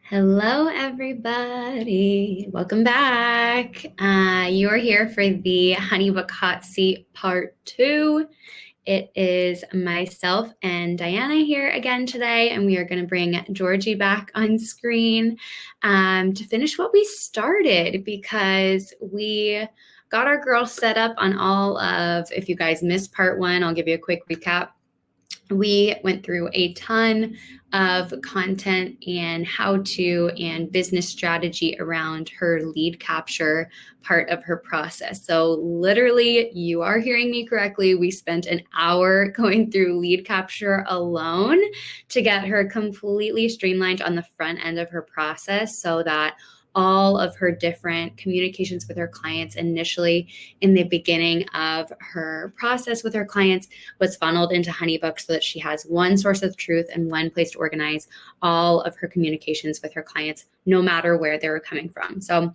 Hello, everybody. Welcome back. You are here for the HoneyBook Hot Seat Part 2. It is myself and Diana here again today, and we are going to bring Jorgie back on screen to finish what we started because we got our girls set up on all of, if you guys missed Part 1, I'll give you a quick recap. We went through a ton of content and how-to and business strategy around her lead capture part of her process. So literally, you are hearing me correctly. We spent an hour going through lead capture alone to get her completely streamlined on the front end of her process so that all of her different communications with her clients initially in the beginning of her process with her clients was funneled into HoneyBook so that she has one source of truth and one place to organize all of her communications with her clients, no matter where they were coming from. So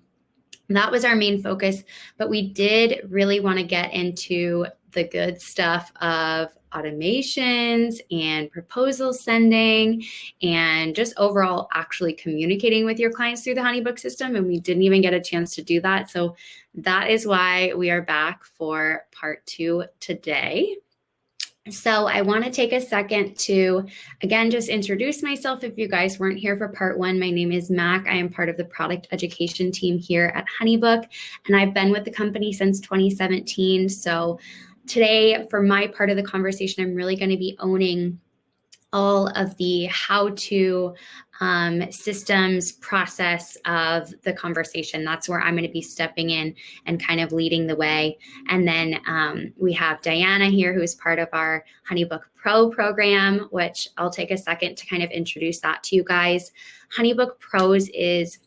that was our main focus, but we did really want to get into the good stuff of automations and proposal sending and just overall actually communicating with your clients through the HoneyBook system. And we didn't even get a chance to do that. So that is why we are back for part 2 today. So I want to take a second to, again, just introduce myself. If you guys weren't here for part 1, my name is Mac. I am part of the product education team here at HoneyBook, and I've been with the company since 2017. So today, for my part of the conversation, I'm really going to be owning all of the how-to systems process of the conversation. That's where I'm going to be stepping in and kind of leading the way. And then we have Diana here, who is part of our HoneyBook Pro program, which I'll take a second to kind of introduce that to you guys. HoneyBook Pros is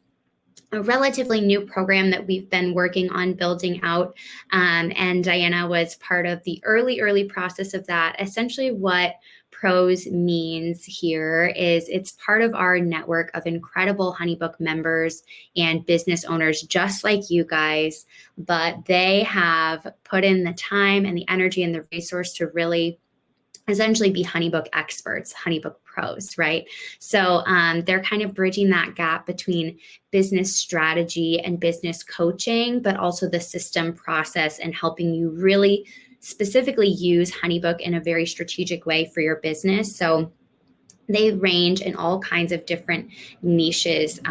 a relatively new program that we've been working on building out. And Diana was part of the early process of that. Essentially what Pros means here is it's part of our network of incredible HoneyBook members and business owners just like you guys, but they have put in the time and the energy and the resource to really essentially be HoneyBook experts, HoneyBook pros, right? So they're kind of bridging that gap between business strategy and business coaching, but also the system process and helping you really specifically use HoneyBook in a very strategic way for your business. So they range in all kinds of different niches,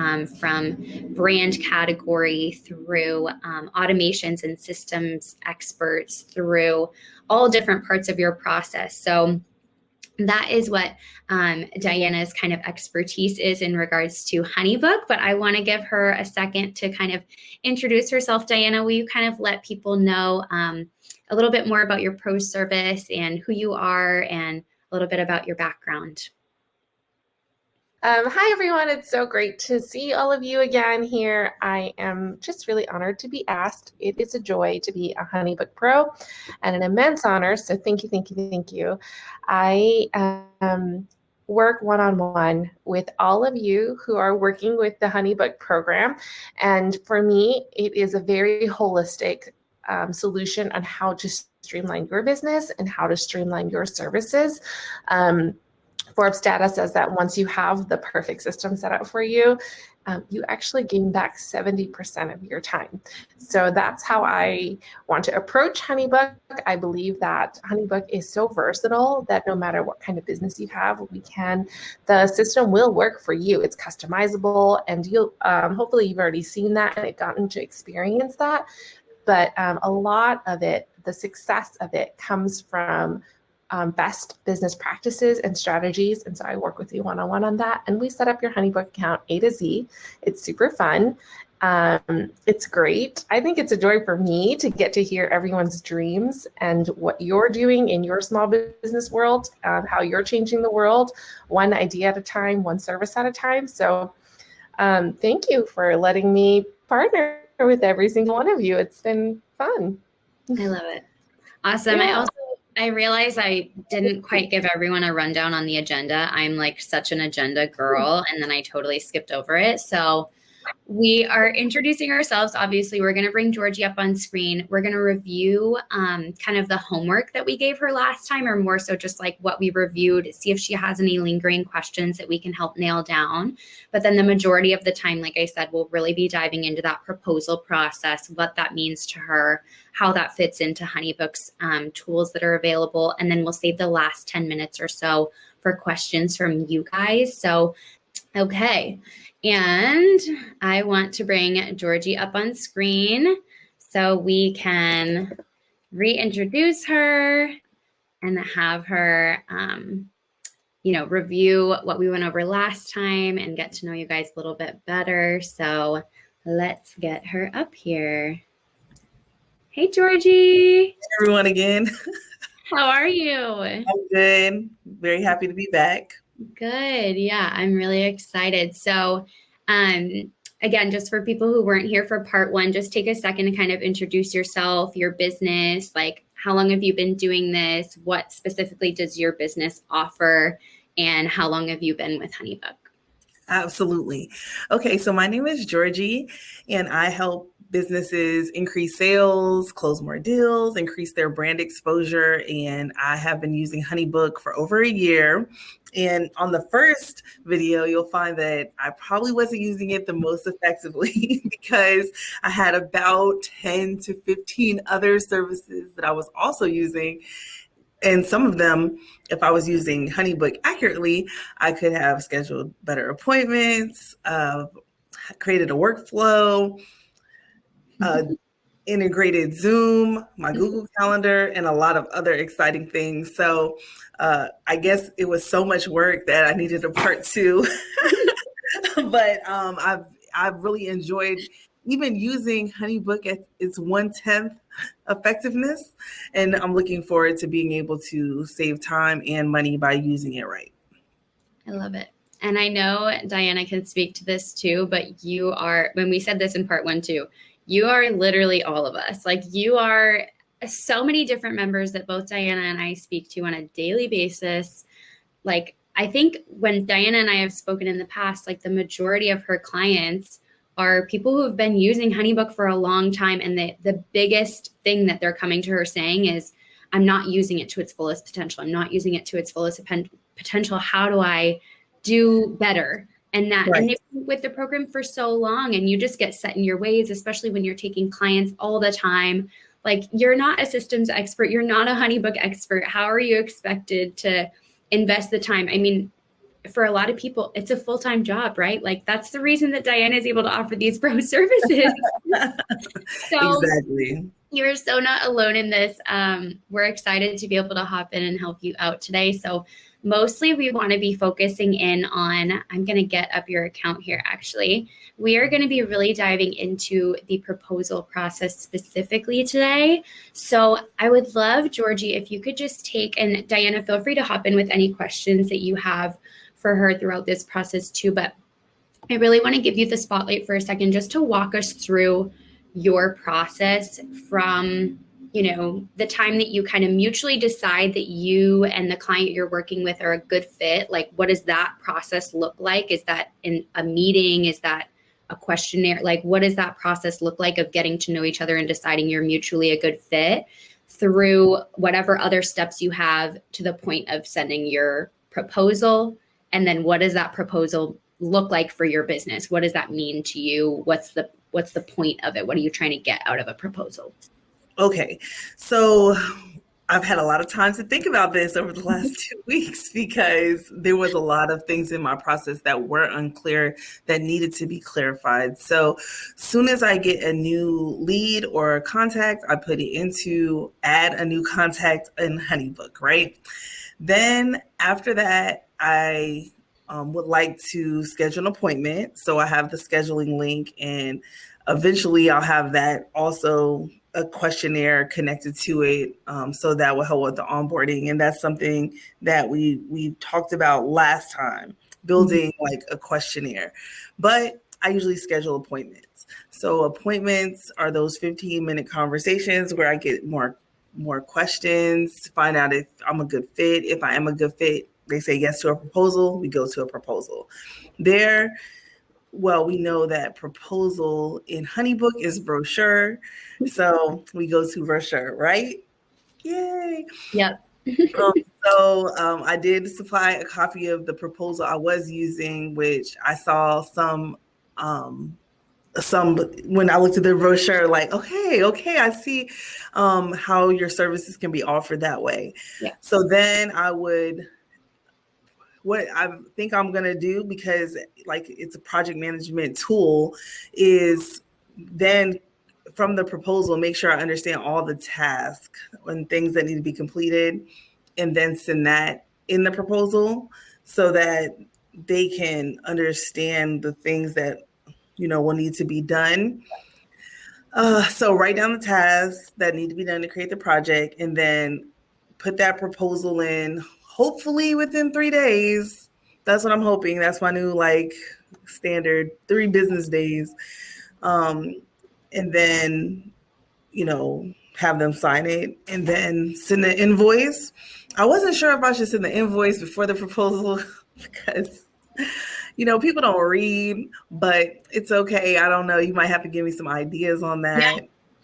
from brand category through automations and systems experts through all different parts of your process. So that is what Diana's kind of expertise is in regards to HoneyBook, but I want to give her a second to kind of introduce herself. Diana, will you kind of let people know a little bit more about your pro service and who you are and a little bit about your background? Hi, everyone. It's so great to see all of you again here. I am just really honored to be asked. It is a joy to be a HoneyBook Pro and an immense honor. So thank you, thank you, thank you. I work one-on-one with all of you who are working with the HoneyBook program. And for me, it is a very holistic solution on how to streamline your business and how to streamline your services. Forbes data says that once you have the perfect system set up for you, you actually gain back 70% of your time. So that's how I want to approach HoneyBook. I believe that HoneyBook is so versatile that no matter what kind of business you have, the system will work for you. It's customizable, and you'll hopefully you've already seen that and gotten to experience that. But a lot of it, the success of it, comes from best business practices and strategies. And so I work with you one-on-one on that. And we set up your HoneyBook account A to Z. It's super fun. It's great. I think it's a joy for me to get to hear everyone's dreams and what you're doing in your small business world, how you're changing the world, one idea at a time, one service at a time. So thank you for letting me partner with every single one of you. It's been fun. I love it. Awesome. Yeah. I realize I didn't quite give everyone a rundown on the agenda. I'm like such an agenda girl, and then I totally skipped over it. So We are introducing ourselves. Obviously, we're going to bring Jorgie up on screen. We're going to review kind of the homework that we gave her last time, or more so just like what we reviewed, see if she has any lingering questions that we can help nail down. But then the majority of the time, like I said, we'll really be diving into that proposal process, what that means to her, how that fits into HoneyBook's tools that are available. And then we'll save the last 10 minutes or so for questions from you guys. So, okay. And I want to bring Jorgie up on screen so we can reintroduce her and have her, review what we went over last time and get to know you guys a little bit better. So let's get her up here. Hey, Jorgie. Hey, everyone again. How are you? I'm good. Very happy to be back. Good. Yeah, I'm really excited. So, again, just for people who weren't here for part one, just take a second to kind of introduce yourself, your business, like how long have you been doing this? What specifically does your business offer? And how long have you been with HoneyBook? Absolutely. Okay, so my name is Jorgie, and I help businesses increase sales, close more deals, increase their brand exposure. And I have been using HoneyBook for over a year. And on the first video, you'll find that I probably wasn't using it the most effectively because I had about 10 to 15 other services that I was also using. And some of them, if I was using HoneyBook accurately, I could have scheduled better appointments, created a workflow, integrated Zoom, my Google Calendar, and a lot of other exciting things. So I guess it was so much work that I needed a part two. But I've really enjoyed even using HoneyBook at its 1/10 effectiveness. And I'm looking forward to being able to save time and money by using it right. I love it. And I know Diana can speak to this too, but you are, when we said this in part one too, you are literally all of us. Like you are so many different members that both Diana and I speak to on a daily basis. Like I think when Diana and I have spoken in the past, like the majority of her clients are people who have been using HoneyBook for a long time. And the biggest thing that they're coming to her saying is, I'm not using it to its fullest potential. I'm not using it to its fullest potential. How do I do better? And that, right. And they've been with the program for so long and you just get set in your ways, especially when you're taking clients all the time. Like you're not a systems expert. You're not a HoneyBook expert. How are you expected to invest the time? I mean, for a lot of people, it's a full-time job, right? Like that's the reason that Diana is able to offer these pro services. So exactly. You're so not alone in this. We're excited to be able to hop in and help you out today. So mostly we want to be focusing in on, I'm going to get up your account here actually. We are going to be really diving into the proposal process specifically today. So I would love, Jorgie, if you could just take, and Diana, feel free to hop in with any questions that you have for her throughout this process too. But I really want to give you the spotlight for a second just to walk us through your process from, the time that you kind of mutually decide that you and the client you're working with are a good fit. Like, what does that process look like? Is that in a meeting? Is that a questionnaire? Like, what does that process look like of getting to know each other and deciding you're mutually a good fit through whatever other steps you have to the point of sending your proposal? And then what does that proposal look like for your business? What does that mean to you? What's the point of it? What are you trying to get out of a proposal? Okay, so I've had a lot of time to think about this over the last 2 weeks because there was a lot of things in my process that were unclear that needed to be clarified. So soon as I get a new lead or a contact, I put it into add a new contact in HoneyBook, right? Then after that, I would like to schedule an appointment. So I have the scheduling link and eventually I'll have that also a questionnaire connected to it. So that will help with the onboarding. And that's something that we talked about last time, building like a questionnaire. But I usually schedule appointments. So appointments are those 15-minute conversations where I get more questions to find out if I'm a good fit. If I am a good fit, they say yes to a proposal, we go to a proposal. There, well, we know that proposal in HoneyBook is brochure. So we go to brochure, right? Yay. Yep. I did supply a copy of the proposal I was using, which I saw some when I looked at the brochure, like, okay, I see how your services can be offered that way. Yeah. So then what I think I'm going to do, because like it's a project management tool, is then from the proposal, make sure I understand all the tasks and things that need to be completed, and then send that in the proposal so that they can understand the things that, will need to be done. So write down the tasks that need to be done to create the project, and then put that proposal in, hopefully within 3 days. That's what I'm hoping. That's my new standard 3 business days. And then, have them sign it and then send the invoice. I wasn't sure if I should send the invoice before the proposal because, people don't read, but it's okay. I don't know. You might have to give me some ideas on that. Yeah.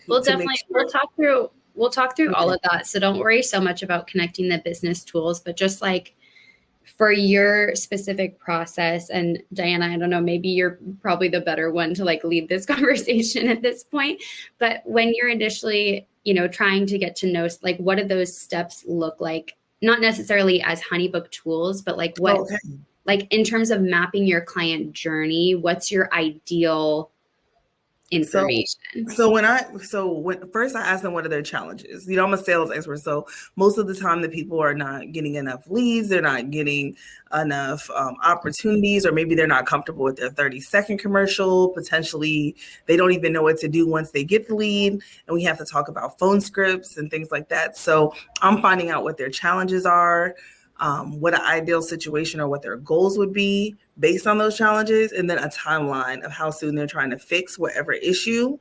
We'll definitely, we'll talk through all of that. So don't worry so much about connecting the business tools, but just like for your specific process. And Diana, I don't know, maybe you're probably the better one to lead this conversation at this point. But when you're initially, trying to get to know, what do those steps look like? Not necessarily as HoneyBook tools, but in terms of mapping your client journey, what's your ideal information? So when first I ask them what are their challenges. I'm a sales expert, so most of the time the people are not getting enough leads, they're not getting enough opportunities, or maybe they're not comfortable with their 30-second commercial. Potentially they don't even know what to do once they get the lead, and we have to talk about phone scripts and things like that. So I'm finding out what their challenges are, what an ideal situation or what their goals would be based on those challenges, and then a timeline of how soon they're trying to fix whatever issue.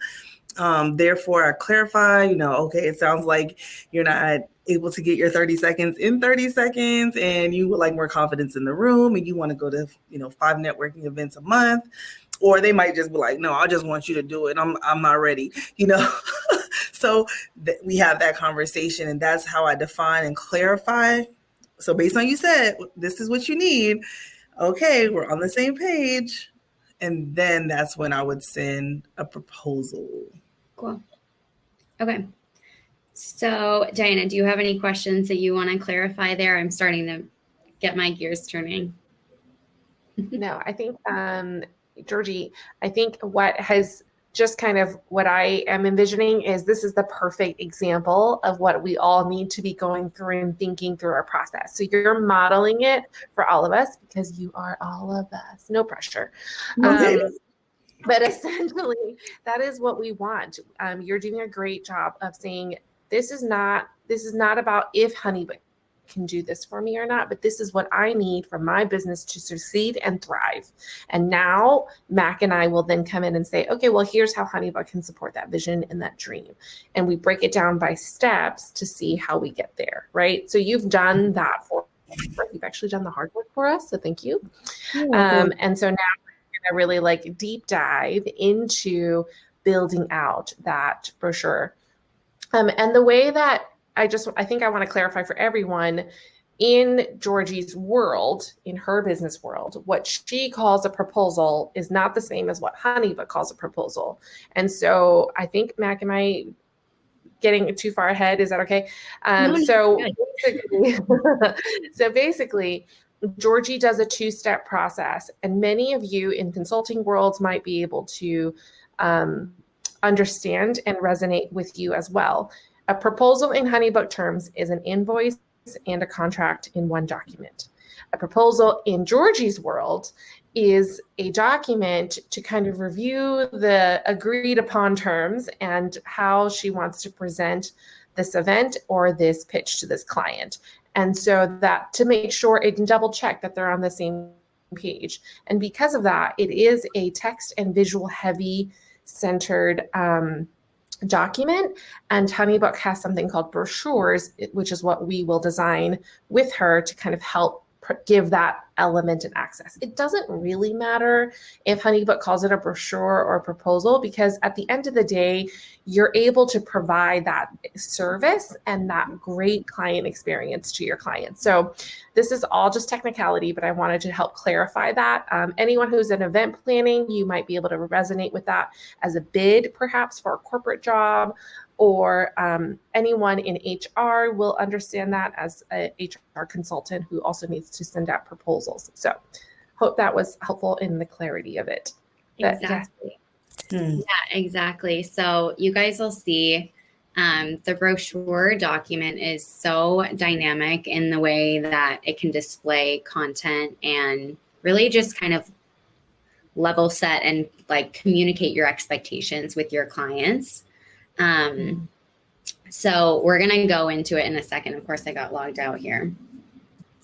Therefore, I clarify, okay, it sounds like you're not able to get your 30 seconds in 30 seconds, and you would like more confidence in the room, and you want to go to, 5 networking events a month. Or they might just be like, no, I just want you to do it. I'm not ready, So we have that conversation, and that's how I define and clarify. So based on you said, this is what you need. Okay, we're on the same page. And then that's when I would send a proposal. Cool. Okay. So Diana, do you have any questions that you want to clarify there? I'm starting to get my gears turning. No, I think, Jorgie, I think what has just kind of what I am envisioning is this is the perfect example of what we all need to be going through and thinking through our process. So you're modeling it for all of us because you are all of us. No pressure. But essentially, that is what we want. You're doing a great job of saying this is not about if HoneyBook can do this for me or not, but this is what I need for my business to succeed and thrive. And now Mac and I will then come in and say, okay, well, here's how HoneyBook can support that vision and that dream. And we break it down by steps to see how we get there, right? So you've done that for us. You've actually done the hard work for us. So thank you. And so now we're going to really deep dive into building out that brochure. And the way that I think I want to clarify for everyone, in Jorgie's world, in her business world, what she calls a proposal is not the same as what HoneyBook calls a proposal. And I think, Mac, am I getting too far ahead? Is that okay? So basically, Jorgie does a 2-step process, and many of you in consulting worlds might be able to understand and resonate with you as well. A proposal in HoneyBook terms is an invoice and a contract in one document. A proposal in Jorgie's world is a document to kind of review the agreed upon terms and how she wants to present this event or this pitch to this client. And so that to make sure it can double check that they're on the same page. And because of that, it is a text and visual heavy centered document. And HoneyBook has something called Brochures, which is what we will design with her to kind of help give that element and access. It doesn't really matter if HoneyBook calls it a brochure or a proposal, because at the end of the day, you're able to provide that service and that great client experience to your clients. So this is all just technicality, but I wanted to help clarify that. Anyone who's in event planning, you might be able to resonate with that as a bid, perhaps for a corporate job, or anyone in HR will understand that as a HR consultant who also needs to send out proposals. So hope that was helpful in the clarity of it. Exactly. Yeah, exactly. So you guys will see the brochure document is so dynamic in the way that it can display content and really just kind of level set and like communicate your expectations with your clients. So we're going to go into it in a second. Of course, I got logged out here.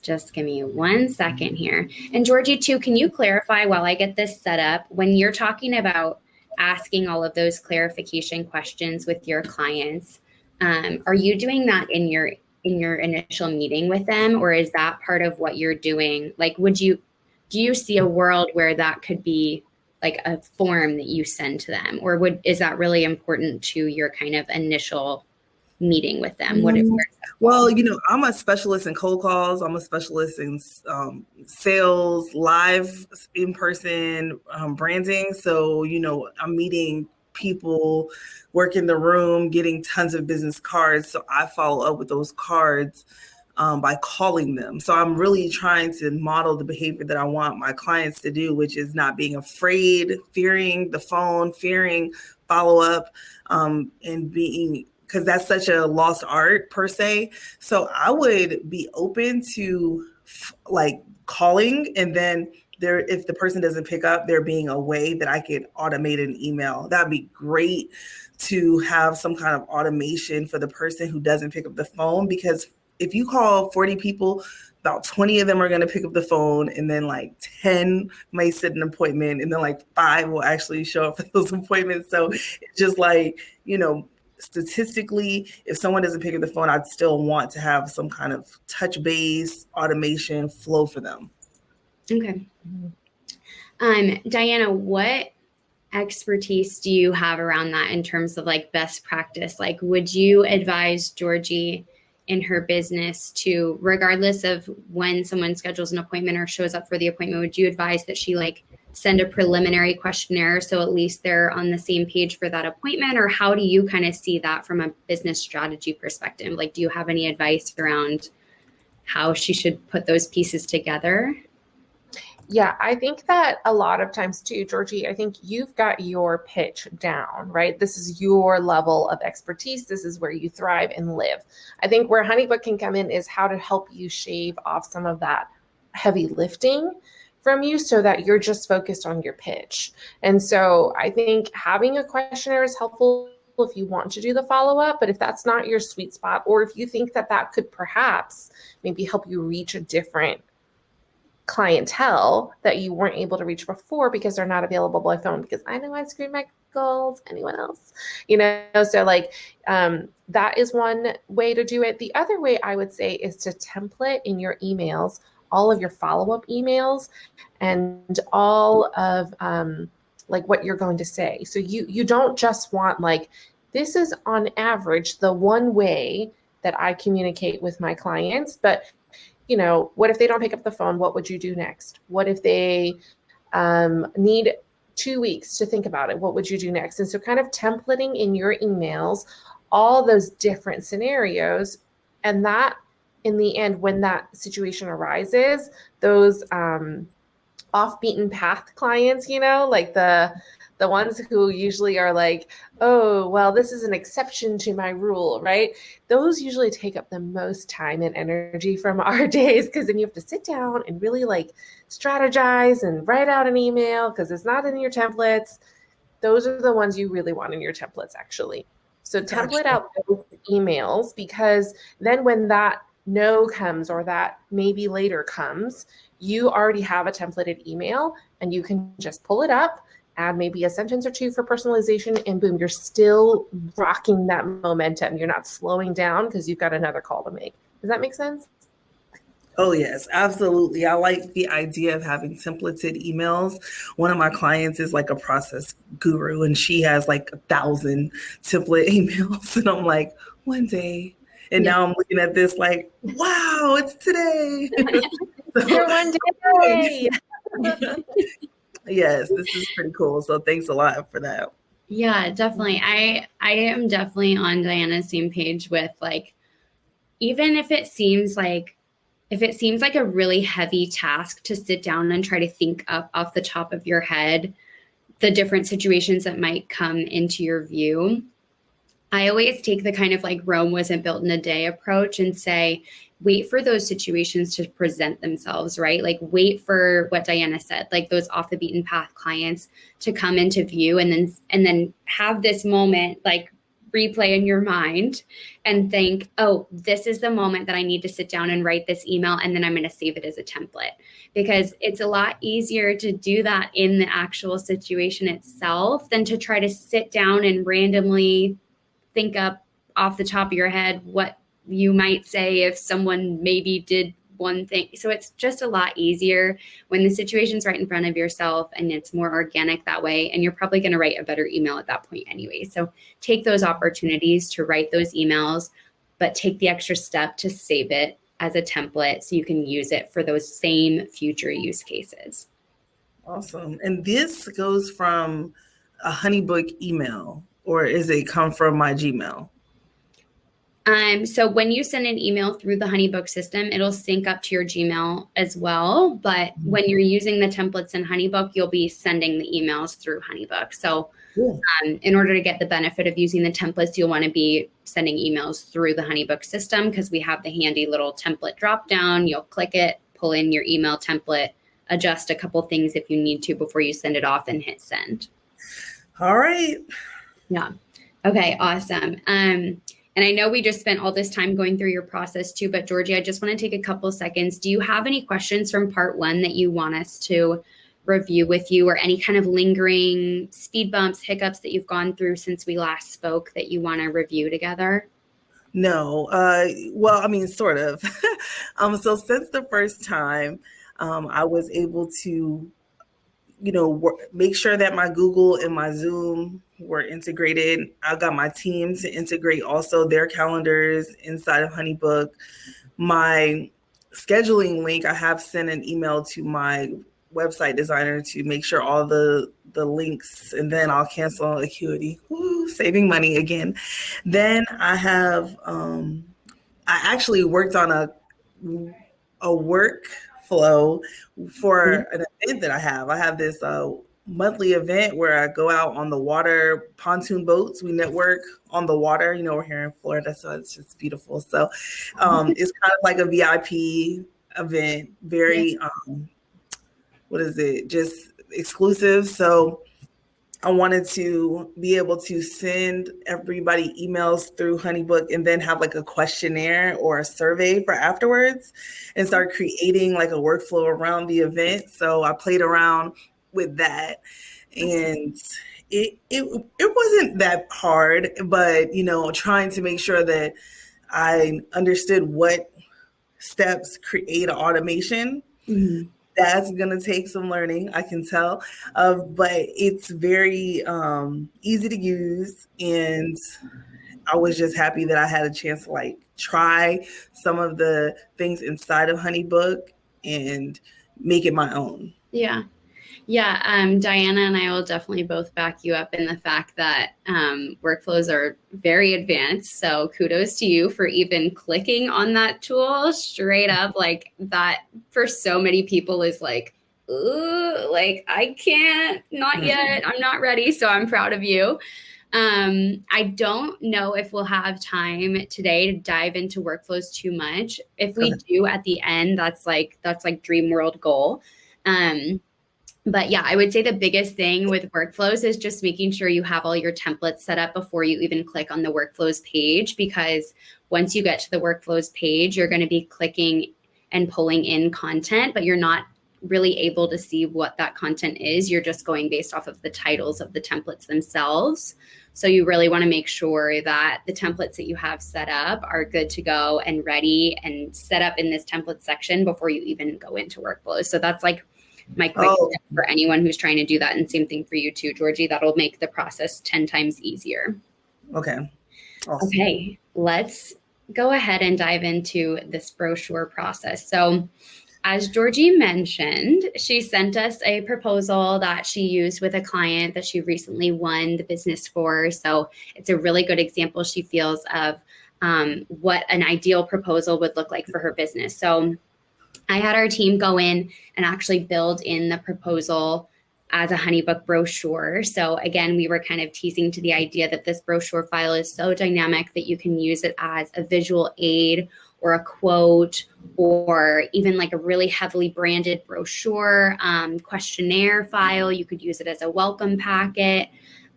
Just give me 1 second here. And Jorgie, too, can you clarify while I get this set up, when you're talking about asking all of those clarification questions with your clients, are you doing that in your initial meeting with them, or is that part of what you're doing? Like, do you see a world where that could be like a form that you send to them, or is that really important to your kind of initial meeting with them? Well, I'm a specialist in cold calls. I'm a specialist in sales, live, in-person branding. So, I'm meeting people, work in the room, getting tons of business cards. So I follow up with those cards by calling them. So I'm really trying to model the behavior that I want my clients to do, which is not being afraid, fearing the phone, fearing follow-up, and being, because that's such a lost art per se. So I would be open to like calling, and then if the person doesn't pick up, there being a way that I could automate an email. That'd be great to have some kind of automation for the person who doesn't pick up the phone, because if you call 40 people, about 20 of them are going to pick up the phone, and then like 10 may set an appointment, and then like 5 will actually show up for those appointments. So it's just like, statistically, if someone doesn't pick up the phone, I'd still want to have some kind of touch base automation flow for them. Okay. Diana, what expertise do you have around that in terms of like best practice? Like, would you advise Jorgie in her business to, regardless of when someone schedules an appointment or shows up for the appointment, would you advise that she like send a preliminary questionnaire so at least they're on the same page for that appointment? Or how do you kind of see that from a business strategy perspective? Like, do you have any advice around how she should put those pieces together? Yeah, I think that a lot of times too, Jorgie, I think you've got your pitch down, right? This is your level of expertise. This is where you thrive and live. I think where HoneyBook can come in is how to help you shave off some of that heavy lifting from you so that you're just focused on your pitch. And so I think having a questionnaire is helpful if you want to do the follow-up, but if that's not your sweet spot, or if you think that that could perhaps maybe help you reach a different clientele that you weren't able to reach before because they're not available by phone, because I know I screwed my goals. Anyone else? So like that is one way to do it. The other way I would say is to template in your emails all of your follow-up emails and all of like what you're going to say. So you don't just want like, this is on average the one way that I communicate with my clients, but what if they don't pick up the phone? What would you do next? What if they need 2 weeks to think about it? What would you do next? And so kind of templating in your emails, all those different scenarios, and that in the end, when that situation arises, those off beaten path clients, like the ones who usually are like, oh, well, this is an exception to my rule, right? Those usually take up the most time and energy from our days, because then you have to sit down and really like strategize and write out an email because it's not in your templates. Those are the ones you really want in your templates, actually. So template out those emails, because then when that no comes or that maybe later comes, you already have a templated email and you can just pull it up, add maybe a sentence or two for personalization, and boom, you're still rocking that momentum. You're not slowing down because you've got another call to make. Does that make sense? Oh, yes, absolutely. I like the idea of having templated emails. One of my clients is like a process guru and she has like 1,000 template emails. And I'm like, one day. And Yeah. now I'm looking at this like, wow, it's today. You're one day. Yes, this is pretty cool. So thanks a lot for that. Yeah, definitely. I am definitely on Diana's same page with like, even if it seems like a really heavy task to sit down and try to think up off the top of your head the different situations that might come into your view, I always take the kind of like Rome wasn't built in a day approach and say, wait for those situations to present themselves, right? Like wait for what Diana said, like those off the beaten path clients to come into view, and then have this moment like replay in your mind and think, oh, this is the moment that I need to sit down and write this email, and then I'm going to save it as a template, because it's a lot easier to do that in the actual situation itself than to try to sit down and randomly think up off the top of your head what you might say if someone maybe did one thing. So it's just a lot easier when the situation's right in front of yourself and it's more organic that way. And you're probably going to write a better email at that point anyway. So take those opportunities to write those emails, but take the extra step to save it as a template so you can use it for those same future use cases. Awesome. And this goes from a HoneyBook email, or is it come from my Gmail? So when you send an email through the HoneyBook system, it'll sync up to your Gmail as well. But when you're using the templates in HoneyBook, you'll be sending the emails through HoneyBook. So in order to get the benefit of using the templates, you'll want to be sending emails through the HoneyBook system, because we have the handy little template drop down. You'll click it, pull in your email template, adjust a couple things if you need to before you send it off, and hit send. All right. Yeah. Okay, awesome. And I know we just spent all this time going through your process too, but Jorgie, I just want to take a couple seconds. Do you have any questions from part one that you want us to review with you, or any kind of lingering speed bumps, hiccups that you've gone through since we last spoke that you want to review together? No. Well, I mean, sort of. So since the first time, I was able to, make sure that my Google and my Zoom were integrated. I got my team to integrate also their calendars inside of HoneyBook. My scheduling link, I have sent an email to my website designer to make sure all the links, and then I'll cancel Acuity. Woo, saving money again. Then I have, I actually worked on a workflow for an event that I have. I have this monthly event where I go out on the water, pontoon boats. We network on the water. We're here in Florida, so it's just beautiful. So it's kind of like a VIP event, very, just exclusive. So I wanted to be able to send everybody emails through HoneyBook and then have like a questionnaire or a survey for afterwards, and start creating like a workflow around the event. So I played around with that, and it wasn't that hard, but trying to make sure that I understood what steps create an automation. Mm-hmm. That's going to take some learning, I can tell, but it's very easy to use. And I was just happy that I had a chance to try some of the things inside of HoneyBook and make it my own. Yeah. Diana and I will definitely both back you up in the fact that workflows are very advanced. So kudos to you for even clicking on that tool straight up. Like that for so many people is like, ooh, like I can't, not yet. I'm not ready. So I'm proud of you. I don't know if we'll have time today to dive into workflows too much. If we do at the end, that's like dream world goal. But yeah, I would say the biggest thing with workflows is just making sure you have all your templates set up before you even click on the workflows page, because once you get to the workflows page, you're going to be clicking and pulling in content, but you're not really able to see what that content is. You're just going based off of the titles of the templates themselves. So you really want to make sure that the templates that you have set up are good to go and ready and set up in this template section before you even go into workflows. So that's like my quick tip for anyone who's trying to do that. And same thing for you too, Jorgie. That'll make the process 10 times easier. Okay. Awesome. Okay, let's go ahead and dive into this brochure process. So as Jorgie mentioned, she sent us a proposal that she used with a client that she recently won the business for. So it's a really good example, she feels, of what an ideal proposal would look like for her business. So I had our team go in and actually build in the proposal as a HoneyBook brochure. So again, we were kind of teasing to the idea that this brochure file is so dynamic that you can use it as a visual aid or a quote, or even like a really heavily branded brochure questionnaire file. You could use it as a welcome packet.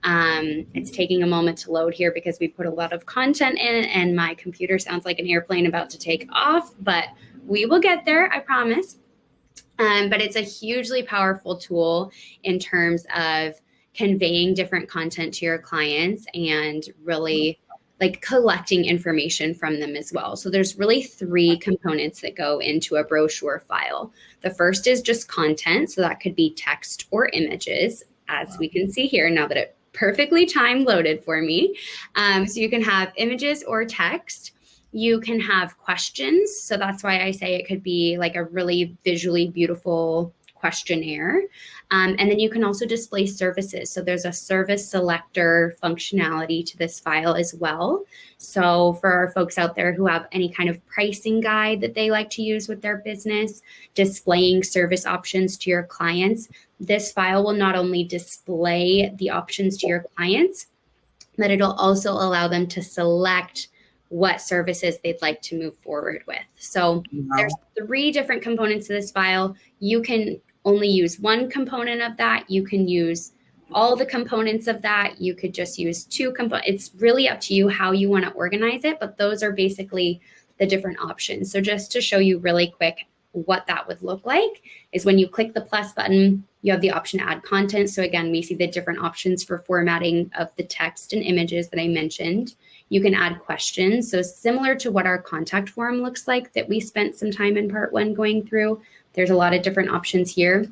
It's taking a moment to load here because we put a lot of content in it and my computer sounds like an airplane about to take off, but we will get there, I promise. But it's a hugely powerful tool in terms of conveying different content to your clients and really like collecting information from them as well. So there's really 3 components that go into a brochure file. The first is just content. So that could be text or images, as we can see here now that it perfectly time loaded for me. So you can have images or text. You can have questions. So that's why I say it could be like a really visually beautiful questionnaire. And then you can also display services. So there's a service selector functionality to this file as well. So for our folks out there who have any kind of pricing guide that they like to use with their business, displaying service options to your clients, this file will not only display the options to your clients, but it'll also allow them to select what services they'd like to move forward with. So there's 3 different components to this file. You can only use one component of that. You can use all the components of that. You could just use 2 components. It's really up to you how you want to organize it, but those are basically the different options. So just to show you really quick what that would look like is when you click the plus button, you have the option to add content. So again, we see the different options for formatting of the text and images that I mentioned. You can add questions. So similar to what our contact form looks like that we spent some time in part 1 going through, there's a lot of different options here,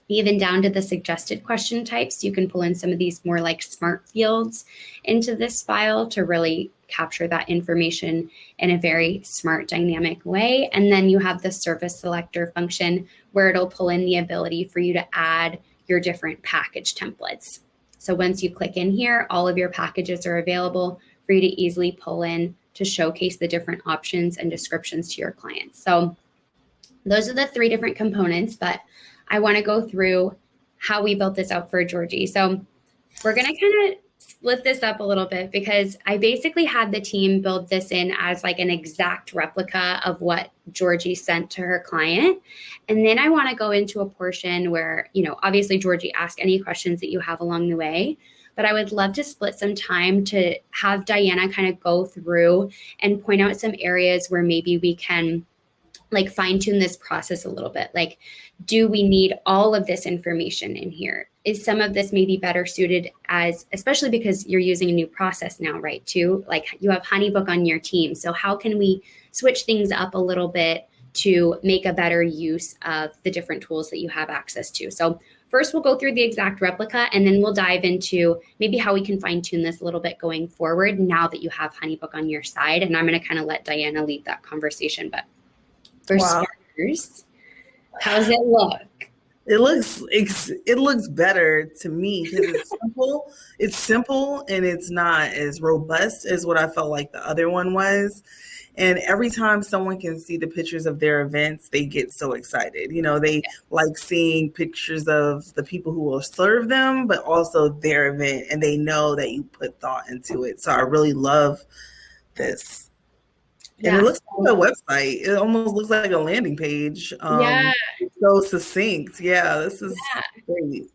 even down to the suggested question types. You can pull in some of these more like smart fields into this file to really capture that information in a very smart, dynamic way. And then you have the service selector function where it'll pull in the ability for you to add your different package templates. So once you click in here, all of your packages are available for you to easily pull in to showcase the different options and descriptions to your clients. So those are the 3 different components, but I want to go through how we built this out for Jorgie. So we're going to kind of split this up a little bit because I basically had the team build this in as like an exact replica of what Jorgie sent to her client. And then I want to go into a portion where, you know, obviously Jorgie, ask any questions that you have along the way, but I would love to split some time to have Diana kind of go through and point out some areas where maybe we can like fine tune this process a little bit. Like, do we need all of this information in here? Is some of this maybe better suited as, especially because you're using a new process now, right? Too, like you have HoneyBook on your team. So how can we switch things up a little bit to make a better use of the different tools that you have access to? So first we'll go through the exact replica and then we'll dive into maybe how we can fine tune this a little bit going forward now that you have HoneyBook on your side. And I'm going to kind of let Diana lead that conversation, but for starters, how's it look? It looks better to me because it's simple. It's simple and it's not as robust as what I felt like the other one was. And every time someone can see the pictures of their events, they get so excited. You know, they like seeing pictures of the people who will serve them, but also their event, and they know that you put thought into it. So I really love this. And it looks like a website. It almost looks like a landing page. So succinct. Yeah, this is great.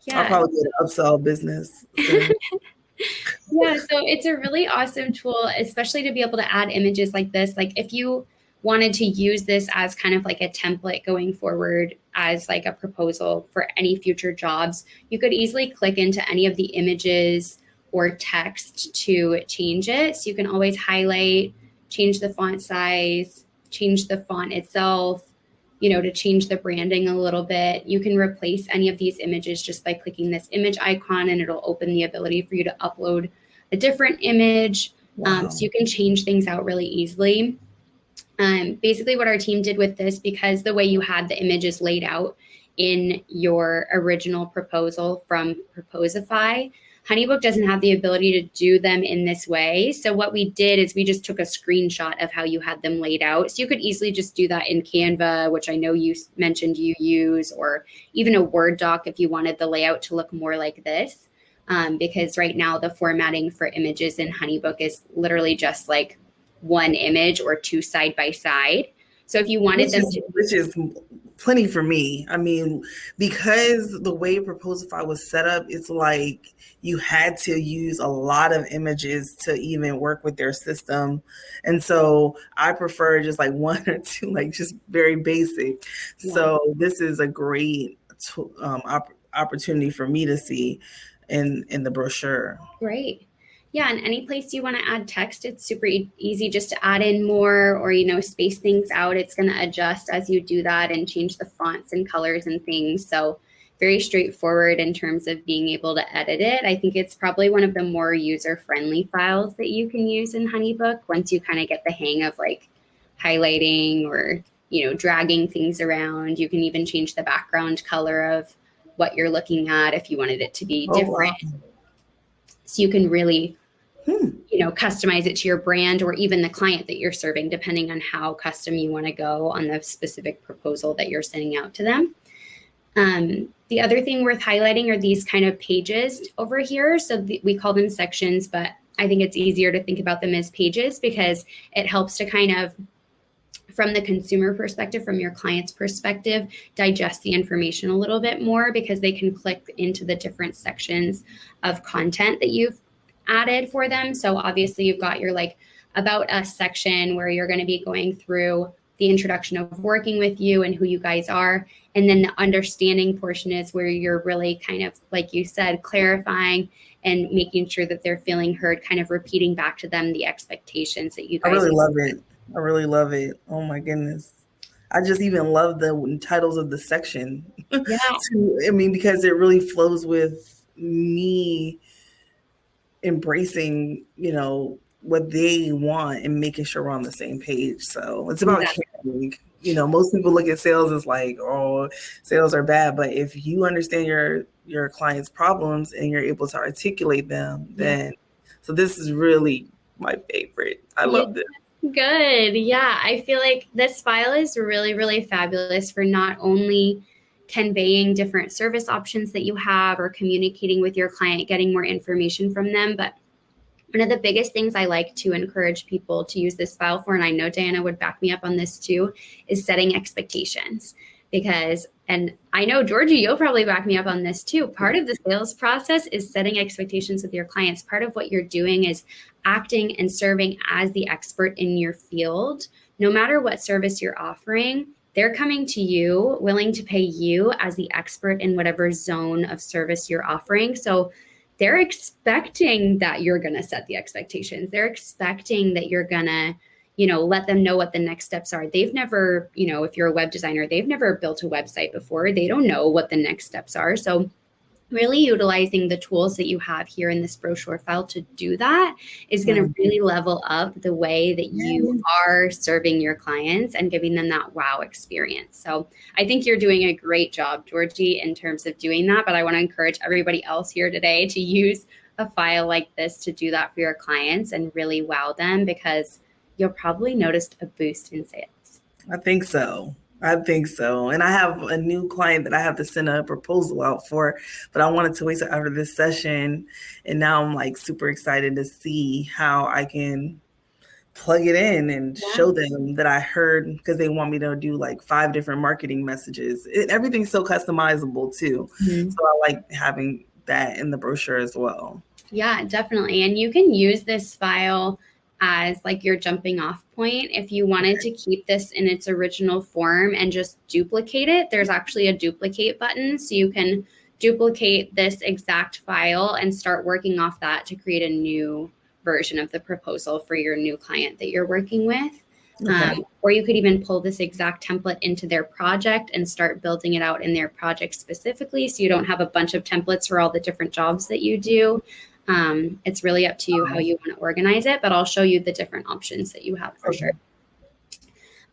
Yeah. I'll probably get an upsell business. Yeah, so it's a really awesome tool, especially to be able to add images like this. Like if you wanted to use this as kind of like a template going forward as like a proposal for any future jobs, you could easily click into any of the images or text to change it. So you can always highlight, change the font size, change the font itself, to change the branding a little bit. You can replace any of these images just by clicking this image icon, and it'll open the ability for you to upload a different image. Wow. So you can change things out really easily. Basically what our team did with this, because the way you had the images laid out in your original proposal from Proposify, HoneyBook doesn't have the ability to do them in this way. So what we did is we just took a screenshot of how you had them laid out. So you could easily just do that in Canva, which I know you mentioned you use, or even a Word doc if you wanted the layout to look more like this. Because right now the formatting for images in HoneyBook is literally just like one image or two side by side. So if you wanted which is plenty for me. I mean, because the way Proposify was set up, it's like you had to use a lot of images to even work with their system. And so I prefer just like one or two, like just very basic. Yeah. So this is a great opportunity for me to see in the brochure. Great. Yeah, and any place you want to add text, it's super easy just to add in more or, space things out. It's going to adjust as you do that and change the fonts and colors and things. So very straightforward in terms of being able to edit it. I think it's probably one of the more user-friendly files that you can use in HoneyBook once you kind of get the hang of like highlighting or, dragging things around. You can even change the background color of what you're looking at if you wanted it to be different. Wow. So you can really, customize it to your brand or even the client that you're serving, depending on how custom you want to go on the specific proposal that you're sending out to them. The other thing worth highlighting are these kind of pages over here. So we call them sections, but I think it's easier to think about them as pages because it helps to kind of, from the consumer perspective, from your client's perspective, digest the information a little bit more because they can click into the different sections of content that you've added for them. So obviously you've got your like about us section where you're going to be going through the introduction of working with you and who you guys are. And then the understanding portion is where you're really kind of, like you said, clarifying and making sure that they're feeling heard, kind of repeating back to them the expectations that you guys I really love it. Oh my goodness. I just even love the titles of the section. Yeah. Because it really flows with me embracing, what they want and making sure we're on the same page. So it's about caring. Most people look at sales as like, oh, sales are bad. But if you understand your client's problems and you're able to articulate them, then so this is really my favorite. I love this. Good. Yeah, I feel like this file is really, really fabulous for not only conveying different service options that you have or communicating with your client, getting more information from them. But one of the biggest things I like to encourage people to use this file for, and I know Diana would back me up on this too, is setting expectations. Because, and I know Jorgie, you'll probably back me up on this too. Part of the sales process is setting expectations with your clients. Part of what you're doing is acting and serving as the expert in your field. No matter what service you're offering, they're coming to you, willing to pay you as the expert in whatever zone of service you're offering. So they're expecting that you're going to set the expectations. They're expecting that you're going to, let them know what the next steps are. They've never, if you're a web designer, they've never built a website before. They don't know what the next steps are. So really utilizing the tools that you have here in this brochure file to do that is going to really level up the way that you are serving your clients and giving them that wow experience. So I think you're doing a great job, Jorgie, in terms of doing that. But I want to encourage everybody else here today to use a file like this to do that for your clients and really wow them, because you'll probably notice a boost in sales. I think so. And I have a new client that I have to send a proposal out for, but I wanted to wait till after this session. And now I'm like super excited to see how I can plug it in and show them that I heard, because they want me to do like 5 different marketing messages. Everything's so customizable too. Mm-hmm. So I like having that in the brochure as well. Yeah, definitely. And you can use this file as like your jumping off point, if you wanted to keep this in its original form and just duplicate it, there's actually a duplicate button. So you can duplicate this exact file and start working off that to create a new version of the proposal for your new client that you're working with. Okay. Or you could even pull this exact template into their project and start building it out in their project specifically, so you don't have a bunch of templates for all the different jobs that you do. It's really up to you how you want to organize it, but I'll show you the different options that you have for sure.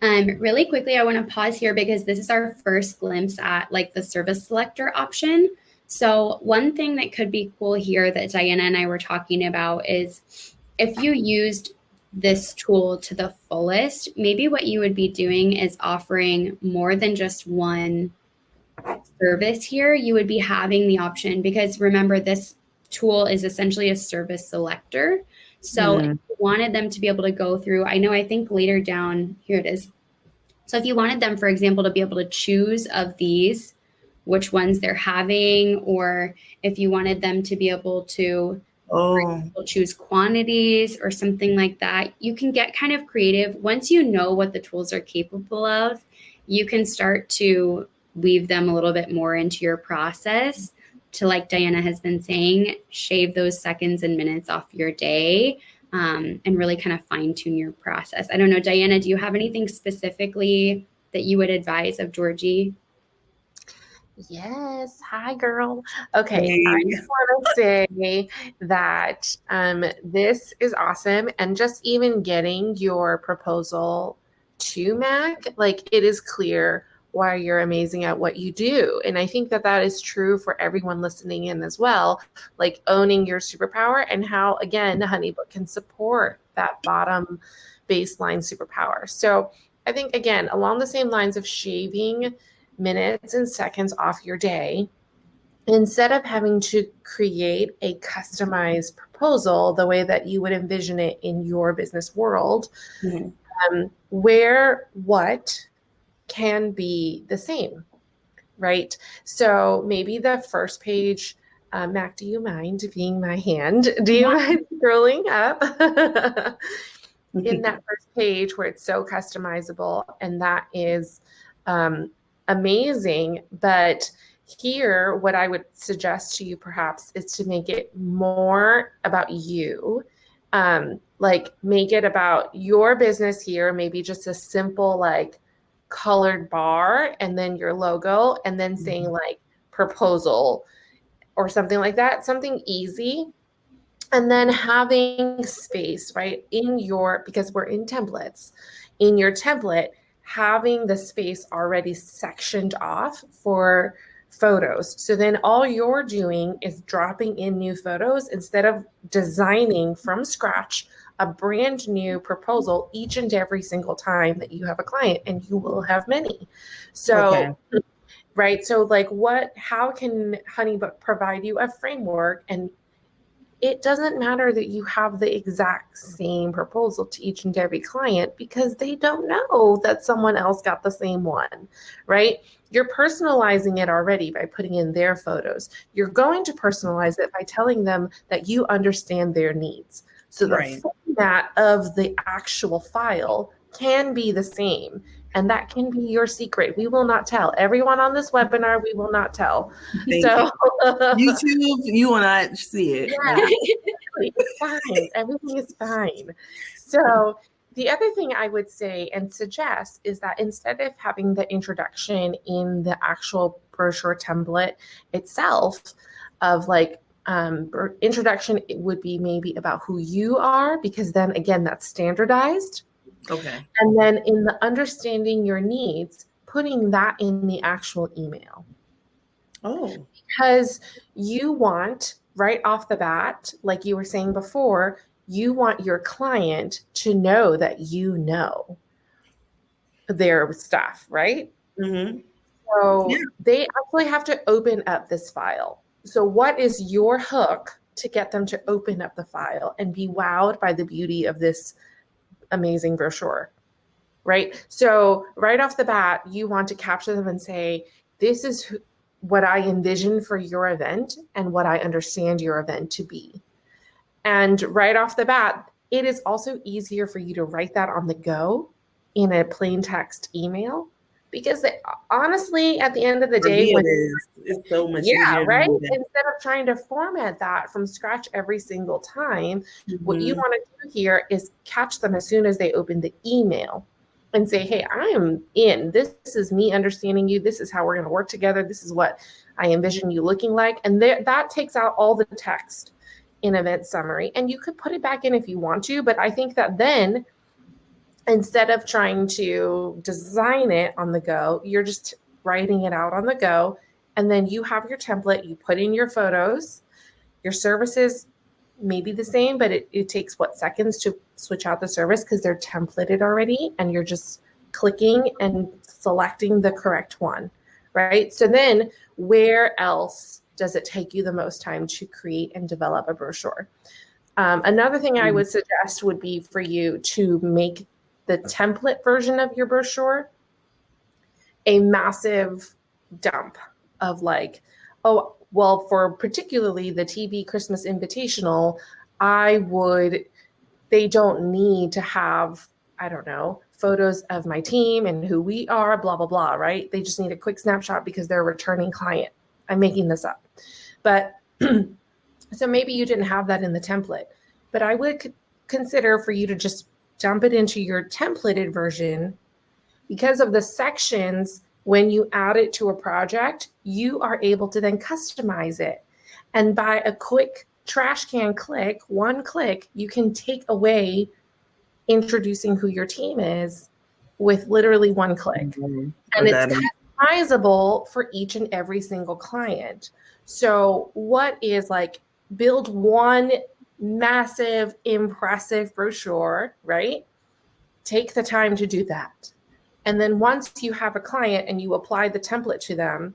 Really quickly, I want to pause here because this is our first glimpse at like the service selector option. So one thing that could be cool here that Diana and I were talking about is if you used this tool to the fullest, maybe what you would be doing is offering more than just one service here. You would be having the option, because remember, this tool is essentially a service selector. So if you wanted them to be able to go through, I think later down, here it is. So if you wanted them, for example, to be able to choose of these, which ones they're having, or if you wanted them to be able to choose quantities or something like that, you can get kind of creative. Once you know what the tools are capable of, you can start to weave them a little bit more into your process to, like Diana has been saying, shave those seconds and minutes off your day, and really kind of fine tune your process. I don't know, Diana, do you have anything specifically that you would advise of Jorgie? Yes. Hi, girl. Okay. I just want to say that this is awesome. And just even getting your proposal to Mac, like, it is clear why you're amazing at what you do. And I think that that is true for everyone listening in as well, like owning your superpower and how, again, HoneyBook can support that bottom baseline superpower. So I think, again, along the same lines of shaving minutes and seconds off your day, instead of having to create a customized proposal the way that you would envision it in your business world, where what can be the same, right? So maybe the first page, Mac, do you mind being my hand? Do you mind scrolling up? In that first page where it's so customizable, and that is amazing. But here, what I would suggest to you perhaps is to make it more about you. Like, make it about your business here, maybe just a simple like colored bar and then your logo, and then saying like proposal or something like that, something easy. And then having space, right, in your, because we're in templates, in your template, having the space already sectioned off for photos. So then all you're doing is dropping in new photos instead of designing from scratch a brand new proposal each and every single time that you have a client, and you will have many. So, right. So like how can HoneyBook provide you a framework? And it doesn't matter that you have the exact same proposal to each and every client, because they don't know that someone else got the same one, right? You're personalizing it already by putting in their photos. You're going to personalize it by telling them that you understand their needs. So the format of the actual file can be the same, and that can be your secret. We will not tell. Everyone on this webinar, we will not tell. So YouTube, you will not see it. Yeah, it's fine. Everything is fine. So the other thing I would say and suggest is that instead of having the introduction in the actual brochure template itself of like introduction, it would be maybe about who you are, because then again, that's standardized. Okay. And then in the understanding your needs, putting that in the actual email. Oh. Because you want, right off the bat, like you were saying before, you want your client to know that you know their stuff, right? So they actually have to open up this file. So what is your hook to get them to open up the file and be wowed by the beauty of this amazing brochure, right? So right off the bat, you want to capture them and say, this is what I envision for your event and what I understand your event to be. And right off the bat, it is also easier for you to write that on the go in a plain text email, because honestly, at the end of the day, it's so much yeah, easier. right? Instead of trying to format that from scratch every single time, what you want to do here is catch them as soon as they open the email and say, hey, I am in. This is me understanding you. This is how we're going to work together. This is what I envision you looking like. And that takes out all the text in event summary. And you could put it back in if you want to, but I think that then instead of trying to design it on the go, you're just writing it out on the go. And then you have your template, you put in your photos, your services may be the same, but it takes seconds to switch out the service because they're templated already, and you're just clicking and selecting the correct one, right? So then where else does it take you the most time to create and develop a brochure? Another thing I would suggest would be for you to make the template version of your brochure a massive dump of like, oh, well, for particularly the TV Christmas Invitational, they don't need to have, I don't know, photos of my team and who we are, blah, blah, blah, right? They just need a quick snapshot because they're a returning client. I'm making this up. But so maybe you didn't have that in the template, but I would consider for you to just dump it into your templated version, because of the sections. When you add it to a project, you are able to then customize it. And by a quick trash can click, one click, you can take away introducing who your team is with literally one click. And it's customizable for each and every single client. So what is like, build one massive, impressive brochure, right? Take the time to do that. And then once you have a client and you apply the template to them,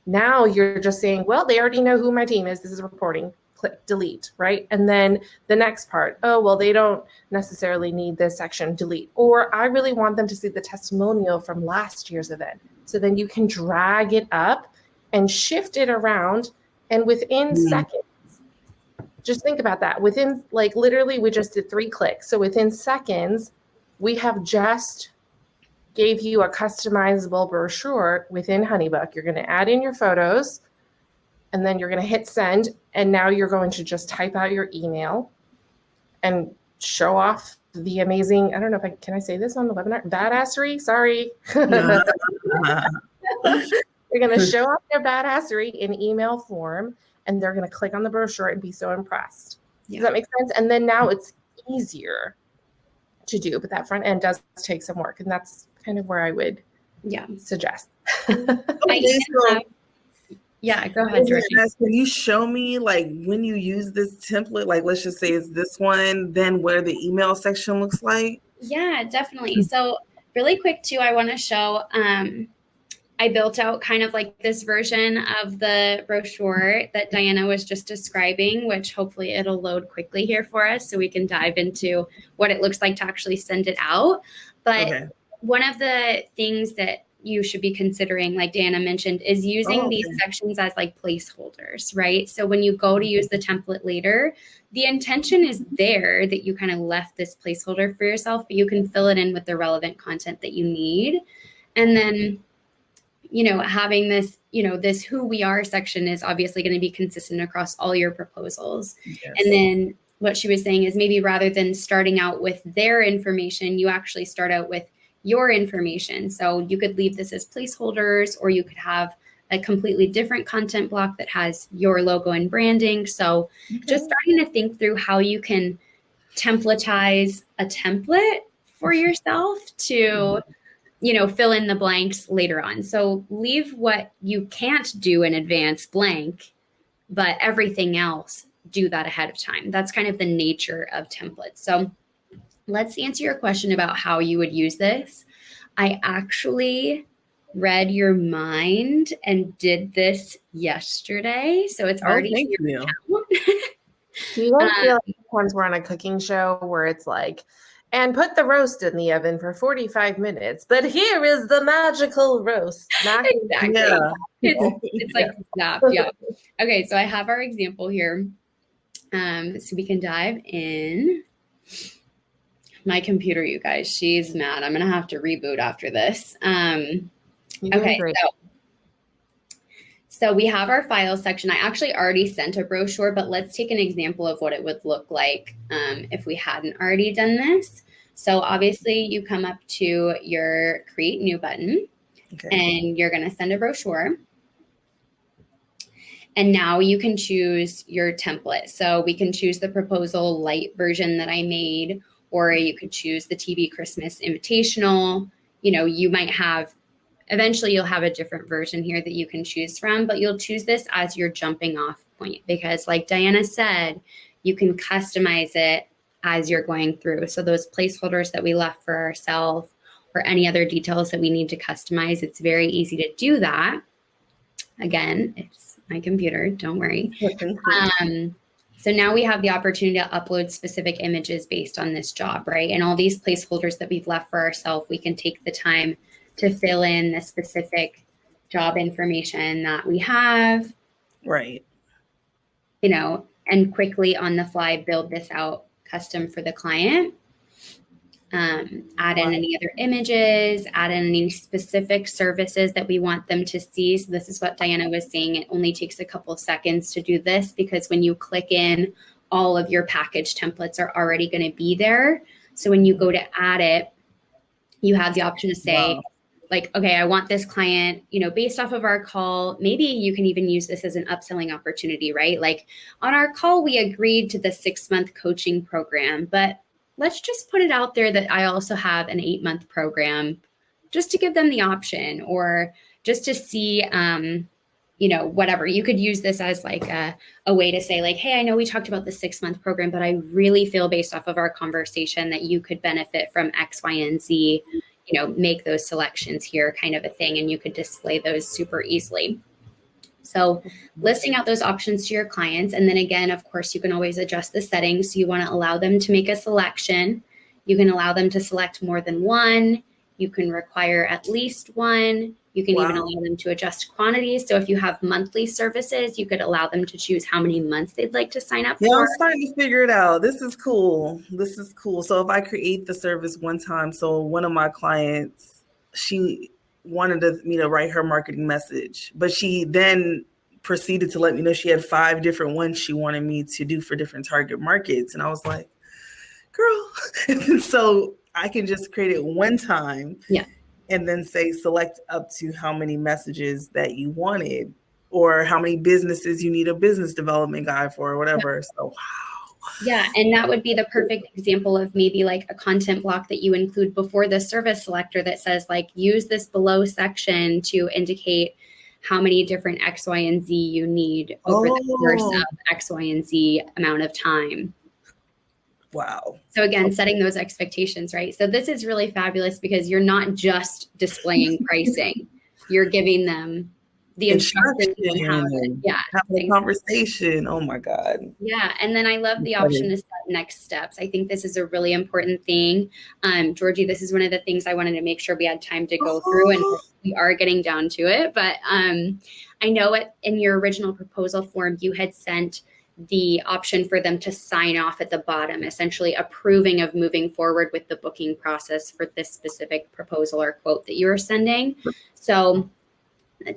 now you're just saying, well, they already know who my team is. This is reporting. Click delete, right? And then the next part, oh, well, they don't necessarily need this section, delete. Or I really want them to see the testimonial from last year's event. So then you can drag it up and shift it around. And within seconds, just think about that. Within, like, literally, we just did 3 clicks. So within seconds, we have just gave you a customizable brochure within HoneyBook. You're going to add in your photos, and then you're going to hit send. And now you're going to just type out your email and show off the amazing, I don't know if can I say this on the webinar? Badassery? Sorry. You're going to show off their badassery in email form, and they're going to click on the brochure and be so impressed. Does that make sense? And then now it's easier to do, but that front end does take some work, and that's kind of where I would suggest. Yeah, go ahead, Jorgie. Can you show me, like, when you use this template, like, let's just say it's this one, then where the email section looks like? Yeah, definitely. So really quick too, I want to show, I built out kind of like this version of the brochure that Diana was just describing, which hopefully it'll load quickly here for us so we can dive into what it looks like to actually send it out. But one of the things that you should be considering, like Diana mentioned, is using these sections as like placeholders, right? So when you go to use the template later, the intention is there that you kind of left this placeholder for yourself, but you can fill it in with the relevant content that you need. And then, you know, having this, you know, this who we are section is obviously going to be consistent across all your proposals. Yes. And then what she was saying is maybe rather than starting out with their information, you actually start out with your information. So you could leave this as placeholders, or you could have a completely different content block that has your logo and branding. So just starting to think through how you can templatize a template for yourself to, you know, fill in the blanks later on. So leave what you can't do in advance blank, but everything else, do that ahead of time. That's kind of the nature of templates. So let's answer your question about how you would use this. I actually read your mind and did this yesterday. So it's already in your account. Do you guys feel like once we're on a cooking show where it's like, and put the roast in the oven for 45 minutes, but here is the magical roast. Exactly. Yeah. It's like snap. Yeah. Okay. So I have our example here. So we can dive in. My computer, you guys, she's mad. I'm going to have to reboot after this. Okay, great. so we have our files section. I actually already sent a brochure, but let's take an example of what it would look like if we hadn't already done this. So obviously you come up to your create new button, and you're going to send a brochure. And now you can choose your template. So we can choose the proposal light version that I made, or you could choose the TV Christmas Invitational. You know, you might have, eventually you'll have a different version here that you can choose from, but you'll choose this as your jumping off point because like Diana said, you can customize it as you're going through. So those placeholders that we left for ourselves or any other details that we need to customize, it's very easy to do that. Again, it's my computer, don't worry. So now we have the opportunity to upload specific images based on this job, right? And all these placeholders that we've left for ourselves, we can take the time to fill in the specific job information that we have. Right. You know, and quickly on the fly build this out custom for the client. Add in any other images, add in any specific services that we want them to see. So this is what Diana was saying. It only takes a couple seconds to do this because when you click in, all of your package templates are already going to be there. So when you go to add it, you have the option to say, like, okay, I want this client, you know, based off of our call, maybe you can even use this as an upselling opportunity, right? Like on our call, we agreed to the 6-month coaching program, but let's just put it out there that I also have an 8-month program just to give them the option or just to see, you know, whatever. You could use this as like a way to say like, hey, I know we talked about the 6-month program, but I really feel based off of our conversation that you could benefit from X, Y, and Z, you know, make those selections here kind of a thing. And you could display those super easily. So listing out those options to your clients. And then again, of course, you can always adjust the settings. So you want to allow them to make a selection. You can allow them to select more than one. You can require at least one. You can even allow them to adjust quantities. So if you have monthly services, you could allow them to choose how many months they'd like to sign up for. Yeah, I'm starting to figure it out. This is cool. This is cool. So if I create the service one time, so one of my clients, she wanted me to write her marketing message, but she then proceeded to let me know she had 5 different ones she wanted me to do for different target markets. And I was like, girl. And so I can just create it one time. Yeah. And then say, select up to how many messages that you wanted or how many businesses you need a business development guide for or whatever. Yeah. So, wow. Yeah. And that would be the perfect example of maybe like a content block that you include before the service selector that says like, use this below section to indicate how many different X, Y, and Z you need over the course of X, Y, and Z amount of time. Wow. So again, setting those expectations, right? So this is really fabulous because you're not just displaying pricing. You're giving them the instructions on how to have a conversation. Oh my God. Yeah. And then I love the option to set next steps. I think this is a really important thing. Jorgie, this is one of the things I wanted to make sure we had time to go through, and we are getting down to it. But I know in your original proposal form, you had sent the option for them to sign off at the bottom, essentially approving of moving forward with the booking process for this specific proposal or quote that you are sending. So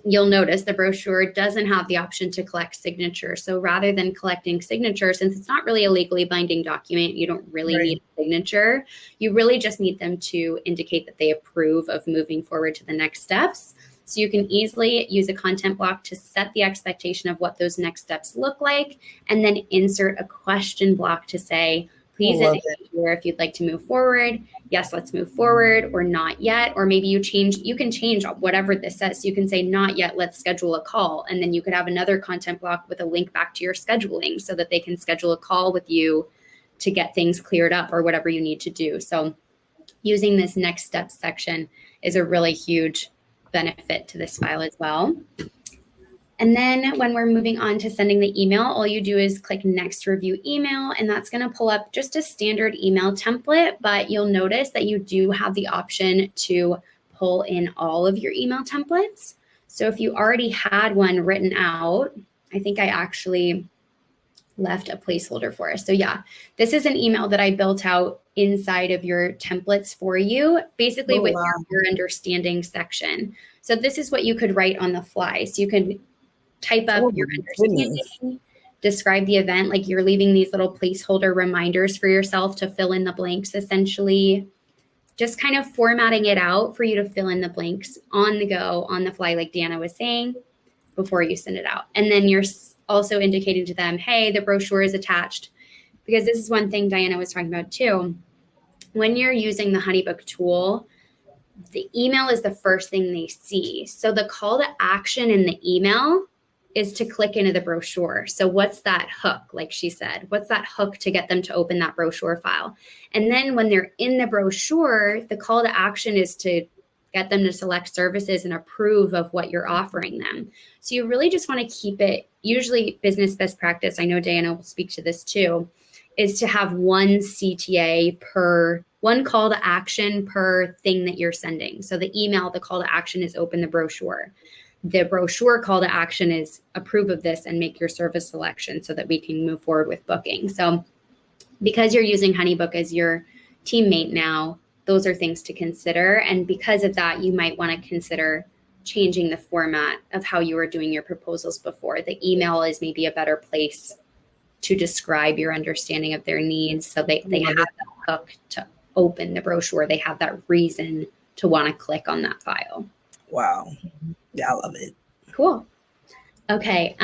you'll notice the brochure doesn't have the option to collect signatures. So rather than collecting signatures, since it's not really a legally binding document, you don't really need a signature. You really just need them to indicate that they approve of moving forward to the next steps. So you can easily use a content block to set the expectation of what those next steps look like, and then insert a question block to say, please indicate here if you'd like to move forward. Yes, let's move forward, or not yet. Or maybe you can change whatever this says. So you can say not yet, let's schedule a call. And then you could have another content block with a link back to your scheduling so that they can schedule a call with you to get things cleared up or whatever you need to do. So using this next steps section is a really huge benefit to this file as well. And then when we're moving on to sending the email, all you do is click next review email, and that's going to pull up just a standard email template, but you'll notice that you do have the option to pull in all of your email templates. So if you already had one written out, I think I actually left a placeholder for us. So yeah, this is an email that I built out inside of your templates for you, basically with your understanding section. So this is what you could write on the fly. So you could type up your understanding, describe the event, like you're leaving these little placeholder reminders for yourself to fill in the blanks, essentially. Just kind of formatting it out for you to fill in the blanks on the go, on the fly, like Deanna was saying, before you send it out. And then you're also indicating to them, hey, the brochure is attached. Because this is one thing Diana was talking about too. When you're using the HoneyBook tool, the email is the first thing they see. So the call to action in the email is to click into the brochure. So what's that hook, like she said? What's that hook to get them to open that brochure file? And then when they're in the brochure, the call to action is to get them to select services and approve of what you're offering them. So you really just want to keep it, usually business best practice, I know Diana will speak to this too, is to have one CTA per, one call to action per thing that you're sending. So the email, the call to action is open the brochure. The brochure call to action is approve of this and make your service selection so that we can move forward with booking. So because you're using HoneyBook as your teammate now, those are things to consider. And because of that, you might want to consider changing the format of how you were doing your proposals before. The email is maybe a better place to describe your understanding of their needs. So they have that hook to open the brochure. They have that reason to want to click on that file. Wow. Yeah, I love it. Cool. Okay.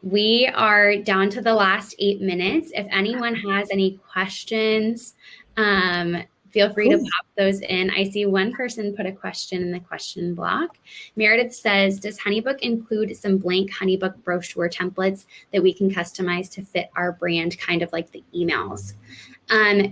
We are down to the last 8 minutes. If anyone has any questions, feel free to pop those in. I see one person put a question in the question block. Meredith says, does HoneyBook include some blank HoneyBook brochure templates that we can customize to fit our brand, kind of like the emails?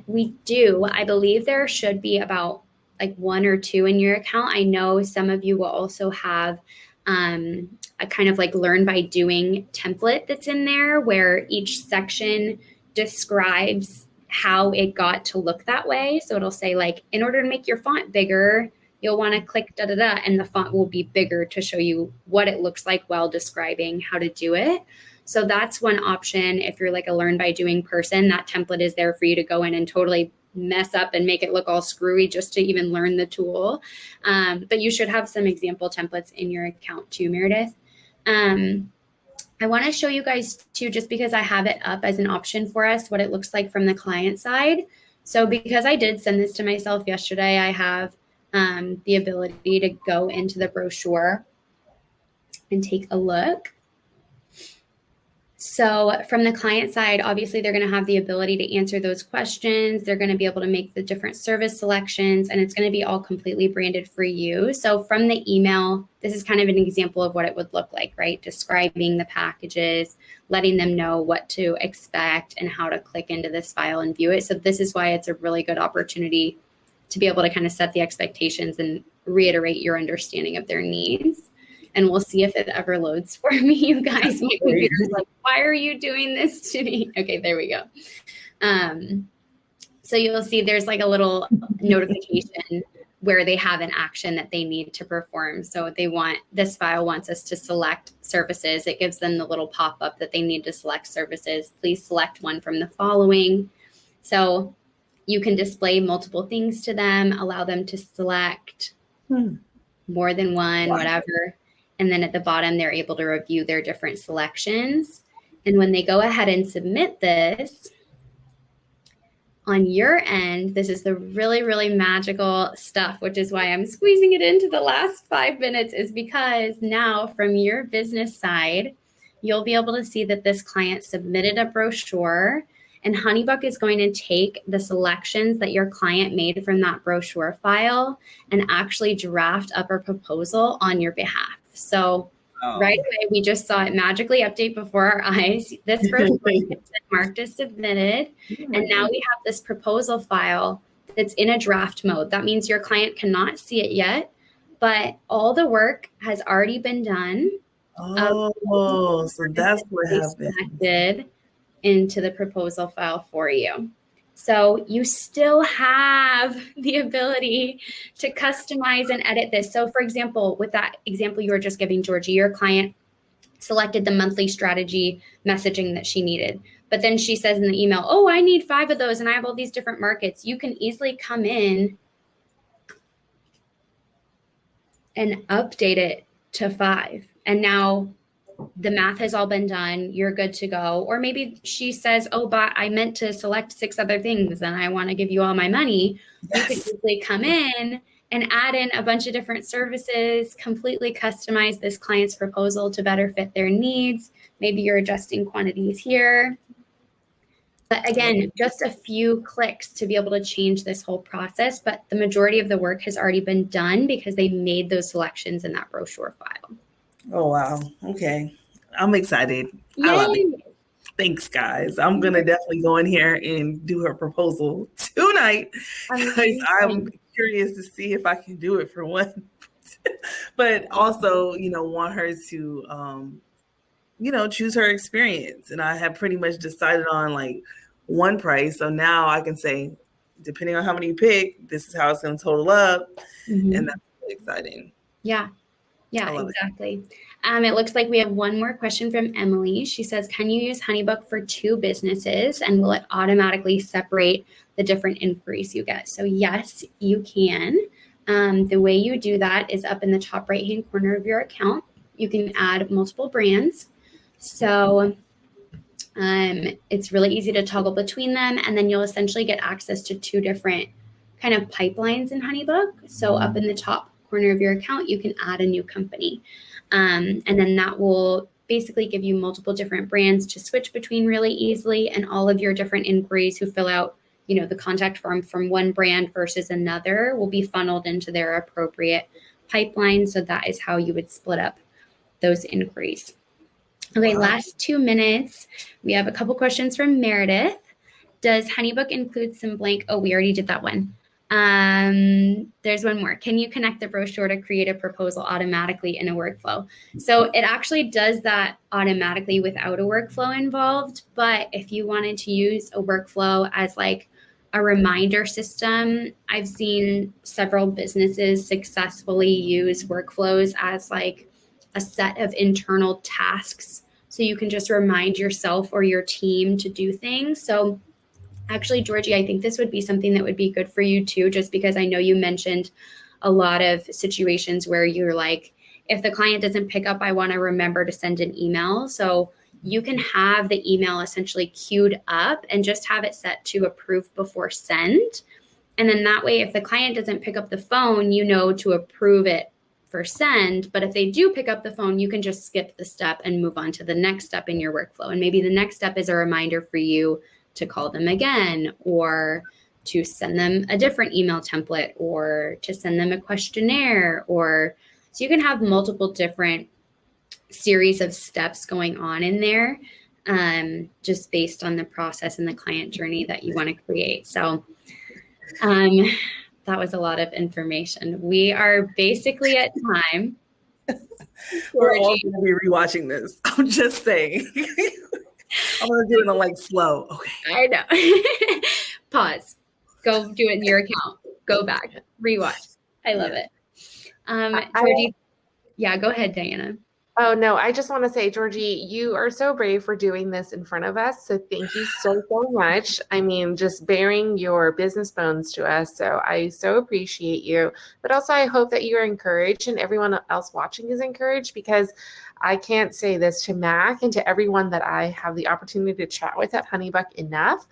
We do. I believe there should be about like 1 or 2 in your account. I know some of you will also have a kind of like learn by doing template that's in there where each section describes how it got to look that way. So it'll say like, in order to make your font bigger, you'll want to click da da da, and the font will be bigger to show you what it looks like while describing how to do it. So that's one option. If you're like a learn by doing person, that template is there for you to go in and totally mess up and make it look all screwy just to even learn the tool. But you should have some example templates in your account too, Meredith. I want to show you guys too, just because I have it up as an option for us, what it looks like from the client side. So because I did send this to myself yesterday, I have the ability to go into the brochure and take a look. So from the client side, obviously they're going to have the ability to answer those questions. They're going to be able to make the different service selections, and it's going to be all completely branded for you. So from the email, this is kind of an example of what it would look like, right? Describing the packages, letting them know what to expect and how to click into this file and view it. So this is why it's a really good opportunity to be able to kind of set the expectations and reiterate your understanding of their needs. And we'll see if it ever loads for me, you guys. My computer's like, why are you doing this to me? Okay, there we go. So you'll see there's like a little notification where they have an action that they need to perform. So they want, this file wants us to select services. It gives them the little pop-up that they need to select services. Please select one from the following. So you can display multiple things to them, allow them to select more than one, whatever. And then at the bottom, they're able to review their different selections. And when they go ahead and submit this, on your end, this is the really, really magical stuff, which is why I'm squeezing it into the last 5 minutes, is because now from your business side, you'll be able to see that this client submitted a brochure, and HoneyBook is going to take the selections that your client made from that brochure file and actually draft up a proposal on your behalf. So right away, we just saw it magically update before our eyes. This brochure is marked as submitted. And now we have this proposal file that's in a draft mode. That means your client cannot see it yet, but all the work has already been done. So that's what happened. Into the proposal file for you. So you still have the ability to customize and edit this. So for example, with that example you were just giving, Jorgie, your client selected the monthly strategy messaging that she needed. But then she says in the email, oh, I need 5 of those and I have all these different markets. You can easily come in and update it to 5. And now the math has all been done. You're good to go. Or maybe she says, oh, but I meant to select 6 other things and I want to give you all my money. Yes. You could easily come in and add in a bunch of different services, completely customize this client's proposal to better fit their needs. Maybe you're adjusting quantities here. But again, just a few clicks to be able to change this whole process. But the majority of the work has already been done because they made those selections in that brochure file. Oh, wow. Okay. I'm excited. Yay. I love it. Thanks, guys. I'm going to definitely go in here and do her proposal tonight because I'm curious to see if I can do it for one. But also, want her to, choose her experience. And I have pretty much decided on like one price. So now I can say, depending on how many you pick, this is how it's going to total up. Mm-hmm. And that's really exciting. Yeah. Yeah, exactly. It looks like we have one more question from Emily. She says, can you use HoneyBook for 2 businesses and will it automatically separate the different inquiries you get? So yes, you can. The way you do that is up in the top right-hand corner of your account. You can add multiple brands. So it's really easy to toggle between them. And then you'll essentially get access to 2 different kind of pipelines in HoneyBook. So up in the top corner of your account, you can add a new company. And then that will basically give you multiple different brands to switch between really easily. And all of your different inquiries who fill out, the contact form from one brand versus another will be funneled into their appropriate pipeline. So that is how you would split up those inquiries. Okay, last 2 minutes. We have a couple questions from Meredith. Does HoneyBook include some blank? Oh, we already did that one. There's one more. Can you connect the brochure to create a proposal automatically in a workflow? So it actually does that automatically without a workflow involved. But if you wanted to use a workflow as like a reminder system, I've seen several businesses successfully use workflows as like a set of internal tasks. So you can just remind yourself or your team to do things. So actually, Georgie, I think this would be something that would be good for you too, just because I know you mentioned a lot of situations where you're like, if the client doesn't pick up, I want to remember to send an email. So you can have the email essentially queued up and just have it set to approve before send. And then that way, if the client doesn't pick up the phone, to approve it for send. But if they do pick up the phone, you can just skip the step and move on to the next step in your workflow. And maybe the next step is a reminder for you to call them again, or to send them a different email template, or to send them a questionnaire, so you can have multiple different series of steps going on in there, just based on the process and the client journey that you want to create. So that was a lot of information. We are basically at time. We're all going to be rewatching this. I'm just saying. I'm going to do it on slow. Okay. I know. Pause. Go do it in your account. Go back. Rewatch. I love it. Georgie. Yeah, go ahead, Diana. Oh, no, I just want to say, Georgie, you are so brave for doing this in front of us. So thank you so much. I mean, just bearing your business bones to us. So I so appreciate you. But also, I hope that you're encouraged and everyone else watching is encouraged, because I can't say this to Mac and to everyone that I have the opportunity to chat with at HoneyBook enough.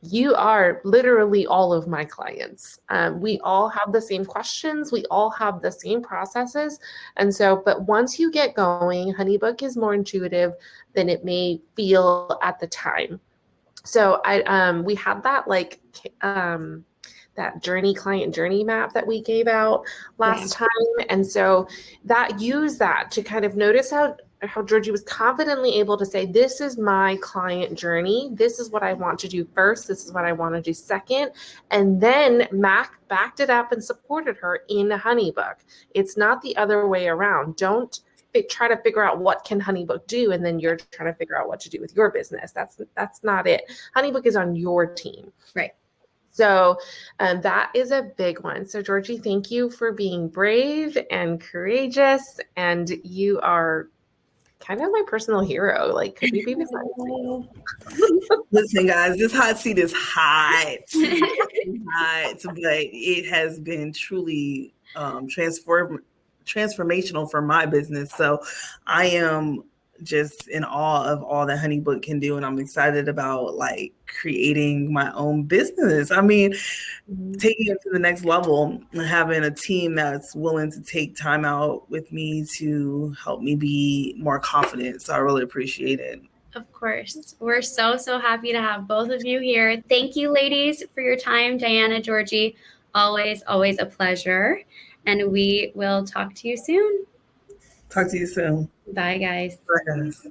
You are literally all of my clients. We all have the same questions. We all have the same processes. And so, but once you get going, HoneyBook is more intuitive than it may feel at the time. So we had that that client journey map that we gave out last time. And so use that to kind of notice how Georgie was confidently able to say, this is my client journey. This is what I want to do first. This is what I want to do second. And then Mac backed it up and supported her in HoneyBook. It's not the other way around. Don't try to figure out what can HoneyBook do, and then you're trying to figure out what to do with your business. That's not it. HoneyBook is on your team. Right. So that is a big one. So Georgie, thank you for being brave and courageous. And you are kind of my personal hero. Like, could we be beside Oh. Listen, guys, this hot seat is hot. It's hot, but it has been truly transformational for my business. So I am just in awe of all that HoneyBook can do, and I'm excited about like creating my own business. I mean, taking it to the next level and having a team that's willing to take time out with me to help me be more confident. So I really appreciate it. Of course. We're so, so happy to have both of you here. Thank you, ladies, for your time. Diana, Jorgie, always, always a pleasure. And we will talk to you soon. Talk to you soon. Bye, guys. Bye, guys.